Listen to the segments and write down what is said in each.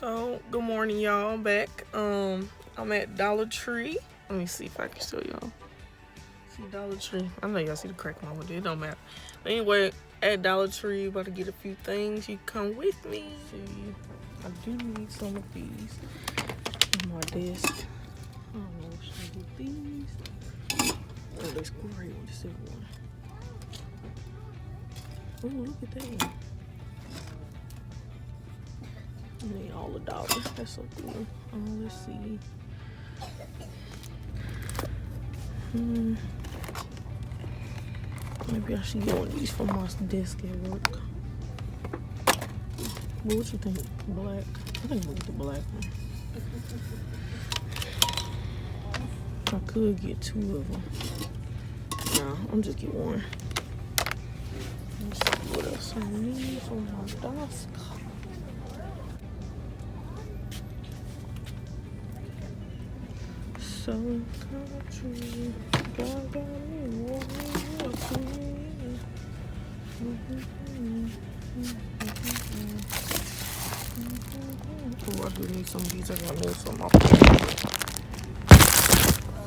So good morning, y'all. I'm back. I'm at Dollar Tree. Let me see if I can show y'all. See Dollar Tree. I know y'all see the crack on my window. It don't matter. But anyway, at Dollar Tree, about to get a few things. You come with me. See, I do need some of these on my desk. I don't know. Should I get these? Oh, that's great with the silver one. Oh, look at that one. I need all the dollars. That's so cool. Let's see. Maybe I should get one of these for my desk at work. What you think? Black? I think we'll get the black one. I could get two of them. No, I'm just get one. Let's see what else I need for my desk. Southern country, God got me walking. Oh, I do need some of these. I gotta move some off there.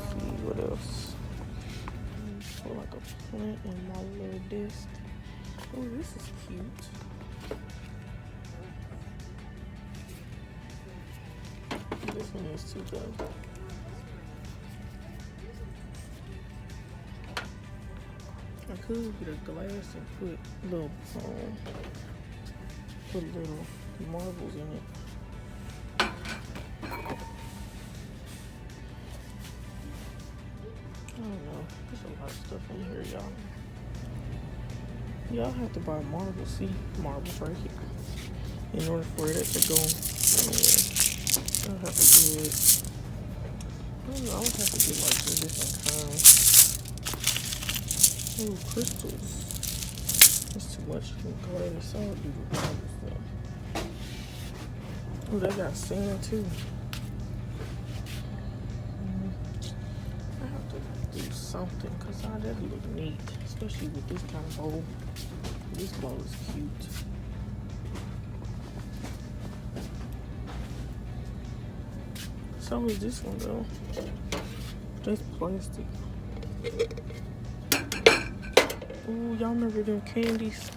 See what else. Put like a plant in my little desk. Oh, this is cute. This one is too good. I could get a glass and put little marbles in it. I don't know. There's a lot of stuff in here, y'all. Y'all have to buy marbles. See, marbles right here. In order for it to go anywhere. I'll have to get. I don't know. I'll have to get like some different kinds. Oh, crystals. It's too much glass. I'll do the marbles though. Oh, they got sand too. I have to do something because that look neat, especially with this kind of bowl. This bowl is cute. So is this one though. That's plastic. Ooh, y'all remember them candies?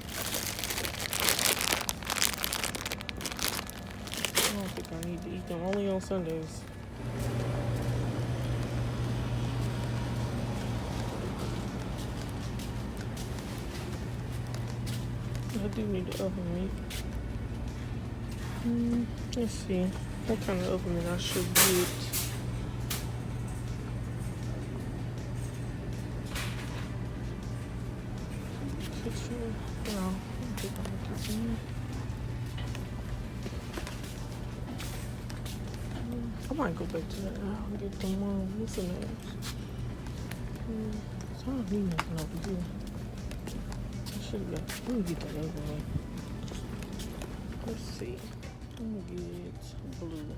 I don't think I need to eat them. Only on Sundays. I do need the oven meat. Let's see. What kind of oven meat I should get? Kitchen? No, I don't think I'm gonna get some. I might go back to that now and get them what's the name? I don't need nothing over here. I should have got. Let me get that other one. Let's see. I'm gonna get blue.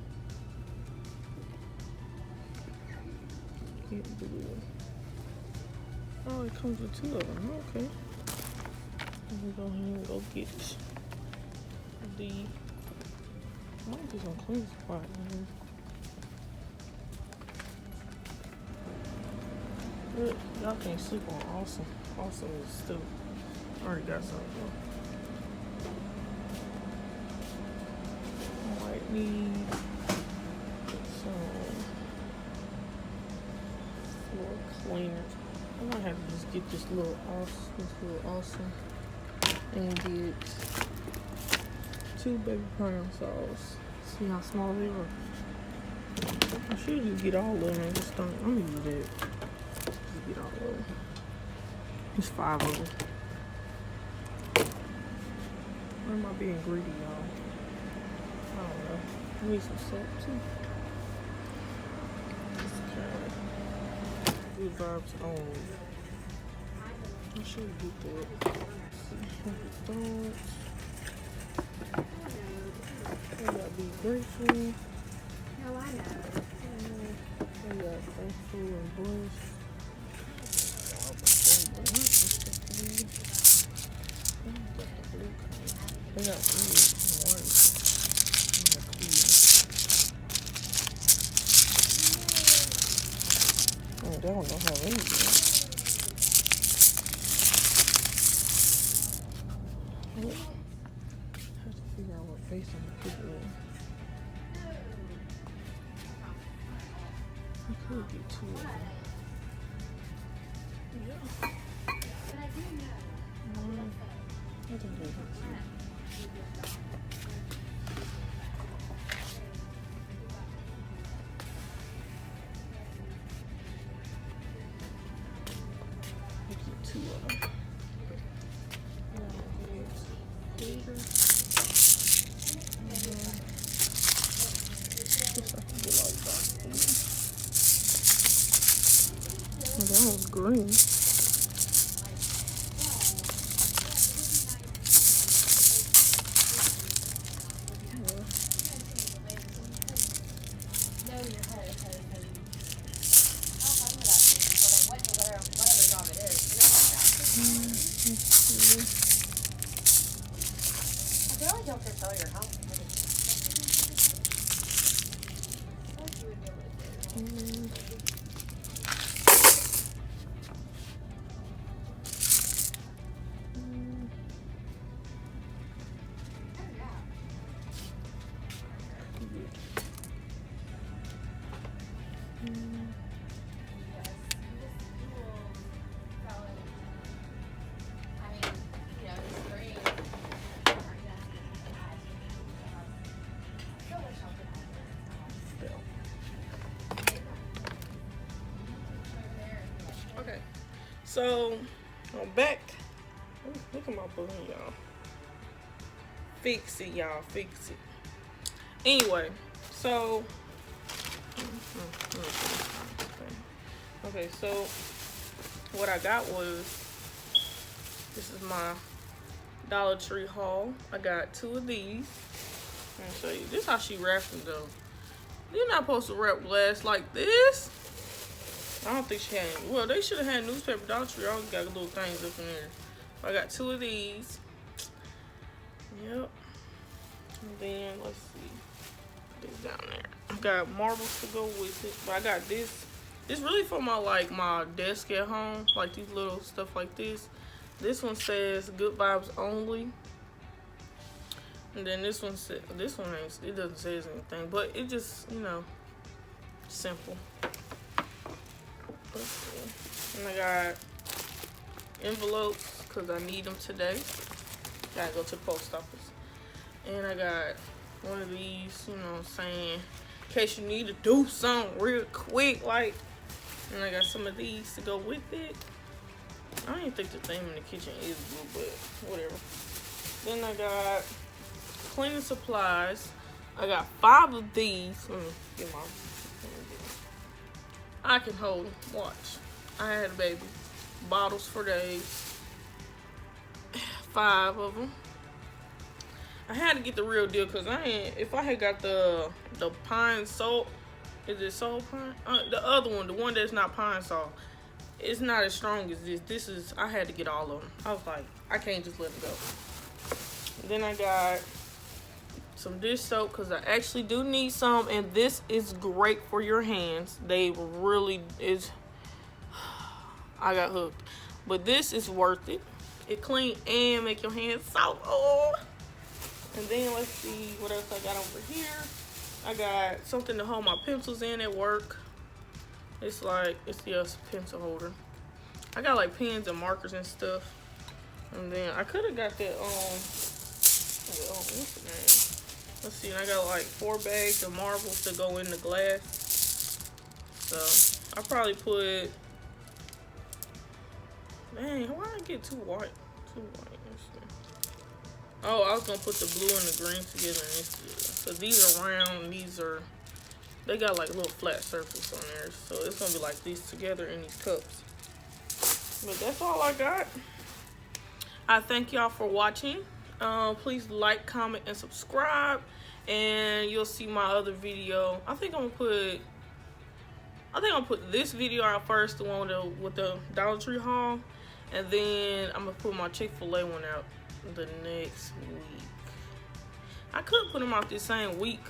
Get blue. Oh, it comes with two of them. Okay. Let me go ahead and go get the. I might do some clean spot. Look, y'all can't sleep on awesome. Awesome is still. I already got something. I might need some floor cleaner. I might have to just get this little awesome and get 2 baby brown sauce. See how small they are. I should just get all of them and just don't. I'm gonna do that. Just get all of them. There's 5 of them. Why am I being greedy, y'all? I don't know. I need some salt too. Good vibes only. I should get that. Let's see. I got beef grateful. No, I know. I got thankful and blessed. They got 3 in one. that one don't have anything. I have to figure out what face I'm gonna put it in. I could get two of them. Yeah. I think they'll get two. Two of them. That one's green. Okay, so I'm back. Ooh, look at my balloon, y'all. Fix it, y'all. Fix it. Anyway, so okay, so what I got was, this is my Dollar Tree haul. I got two of these. Let me show you. This is how she wraps them though. You're not supposed to wrap glass like this. I don't think she had any. Well, they should have had newspaper. Dollar Tree always got little things up in there. So I got two of these. Yep. And then let's see. This down there. I got marbles to go with it. But I got this. It's really for my my desk at home. Like these little stuff like this. This one says good vibes only. And then this one says, this one ain't, it doesn't say anything, but it just, you know, simple. Let's see. And I got envelopes because I need them today. Gotta go to the post office. And I got one of these, you know what I'm saying, in case you need to do something real quick, like. And I got some of these to go with it. I don't even think the thing in the kitchen is blue, but whatever. Then I got cleaning supplies. I got 5 of these. Let me get my. I can hold them. Watch. I had a baby. Bottles for days. 5 of them. I had to get the real deal because if I had got the pine salt, is it salt pine? The other one, the one that's not pine salt, it's not as strong as this. This is, I had to get all of them. I was like, I can't just let it go. Then I got some dish soap because I actually do need some, and this is great for your hands. They really is. I got hooked, but this is worth it. It clean and make your hands soft. Oh. And then let's see what else I got over here. I got something to hold my pencils in at work. It's just a pencil holder. I got like pens and markers and stuff. And then I could have got that what's the name? Let's see, I got like 4 bags of marbles to go in the glass. So I probably put, dang, why did I get too white? Oh, I was gonna put the blue and the green together in this. So these are round, they got like a little flat surface on there. So it's gonna be like these together in these cups. But that's all I got. I thank y'all for watching. Please like, comment, and subscribe. And you'll see my other video. I think I'm gonna put this video out first, the one with the Dollar Tree haul. And then I'm gonna put my Chick-fil-A one out the next week. I could put them out this same week.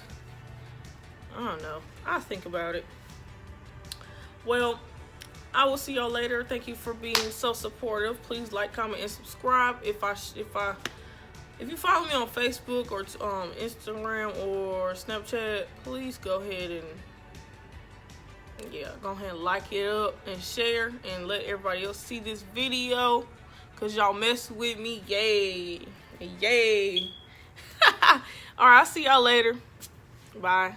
I don't know. I'll think about it. Well, I will see y'all later. Thank you for being so supportive. Please like, comment, and subscribe. If you follow me on Facebook or Instagram or Snapchat, please go ahead and go ahead and like it up and share and let everybody else see this video, cause y'all mess with me. Yay. All right, I'll see y'all later. Bye.